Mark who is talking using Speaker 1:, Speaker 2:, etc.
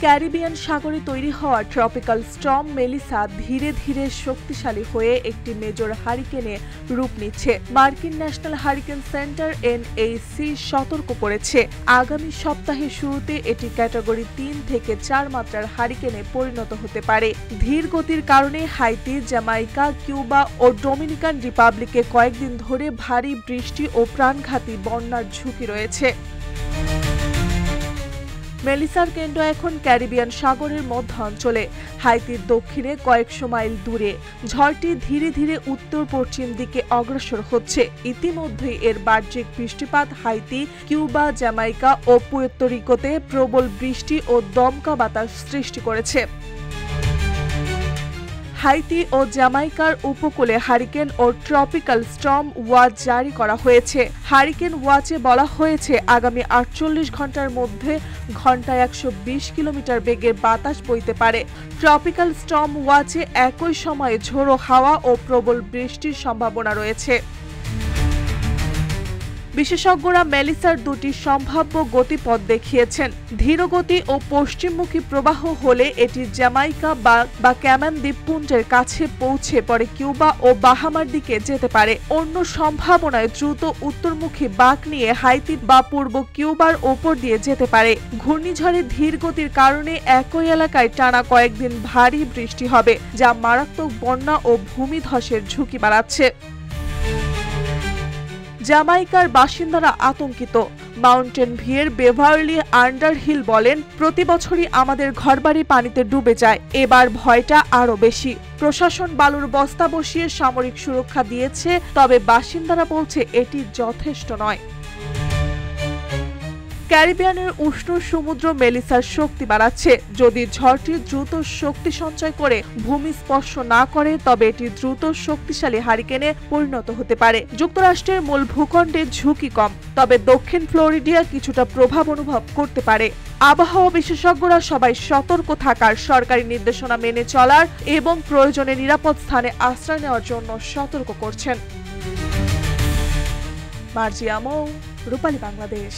Speaker 1: Caribbean সাগরে তৈরি হওয়া ট্রপিক্যাল স্টর্ম মেলিসা ধীরে ধীরে শক্তিশালী হয়ে একটি মেজর হারিকেনে রূপ নিচ্ছে। মার্কিন ন্যাশনাল হারিকেন সেন্টার NHC সতর্ক করেছে, আগামী সপ্তাহের শুরুতে এটি ক্যাটাগরি 3 থেকে 4 মাত্রার হারিকেনে পরিণত হতে পারে। ধীর গতির কারণে হাইতি, জামাইকা, কিউবা ও ডোমিনিকান রিপাবলিকে কয়েকদিন ধরে ভারী বৃষ্টি ও প্রাণঘাতী বন্যার ঝুঁকি রয়েছে। মেলিসার কেন্দ্র এখন ক্যারিবিয়ান সাগরের মধ্য অঞ্চলে, হাইতির দক্ষিণে কয়েকশো মাইল দূরে। ঝড়টি ধীরে ধীরে উত্তর পশ্চিম দিকে অগ্রসর হচ্ছে। ইতিমধ্যেই এর বাহ্যিক বৃষ্টিপাত হাইতি, কিউবা, জামাইকা ও পুয়ের্তো রিকোতে প্রবল বৃষ্টি ও দমকা বাতাস সৃষ্টি করেছে। হাইতি ও জামাইকার উপকূলে হারিকেন ও ট্রপিক্যাল স্টর্ম ওয়াচ জারি করা হয়েছে। হারিকেন ওয়াচে বলা হয়েছে আগামী 48 ঘন্টার মধ্যে ঘন্টায় 120 কিলোমিটার বেগে বাতাস বইতে পারে। ট্রপিক্যাল স্টর্ম ওয়াচে একই সময়ে ঝোড়ো হাওয়া ও প্রবল বৃষ্টির সম্ভাবনা রয়েছে। বিশেষজ্ঞরা মেলিসার দুটি সম্ভাব্য গতিপথ দেখিয়েছেন। ধীরগতি ও পশ্চিমমুখী প্রবাহ হলে এটি জামাইকা বা ক্যামান দ্বীপপুঞ্জের কাছে পৌঁছে পরে কিউবা ও বাহামার দিকে যেতে পারে। অন্য সম্ভাবনায় দ্রুত উত্তরমুখী বাঁক নিয়ে হাইতি বা পূর্ব কিউবার ওপর দিয়ে যেতে পারে। ঘূর্ণিঝড়ের ধীর গতির কারণে একই এলাকায় টানা কয়েকদিন ভারী বৃষ্টি হবে, যা মারাত্মক বন্যা ও ভূমিধসের ঝুঁকি বাড়াচ্ছে। জামাইকার বাসিন্দারা আতঙ্কিত। মাউন্টেন ভিউয়ের বেভারলি আন্ডারহিল বলেন, প্রতি বছরই আমাদের ঘরবাড়ি পানিতে ডুবে যায়, এবার ভয়টা আরো বেশি। প্রশাসন বালুর বস্তা বসিয়ে সামরিক সুরক্ষা দিয়েছে, তবে বাসিন্দারা বলছে এটি যথেষ্ট নয়। ক্যারিবিয়ানের উষ্ণ সমুদ্র মেলিসার শক্তি বাড়াচ্ছে। যদি ঝড়টি দ্রুত শক্তি সঞ্চয় করে ভূমি স্পর্শ না করে, তবে এটি দ্রুত শক্তিশালী হারিকেনে পরিণত হতে পারে। যুক্তরাষ্ট্রের মূল ভূখণ্ডে ঝুঁকি কম, তবে দক্ষিণ ফ্লোরিডা কিছুটা প্রভাব অনুভব করতে পারে। আবহাওয়া বিশেষজ্ঞরা সবাই সতর্ক থাকার, সরকারি নির্দেশনা মেনে চলার এবং প্রয়োজনে নিরাপদ স্থানে আশ্রয় নেওয়ার জন্য সতর্ক করছেন। মার্জিয়া মৌ, রূপালী বাংলাদেশ।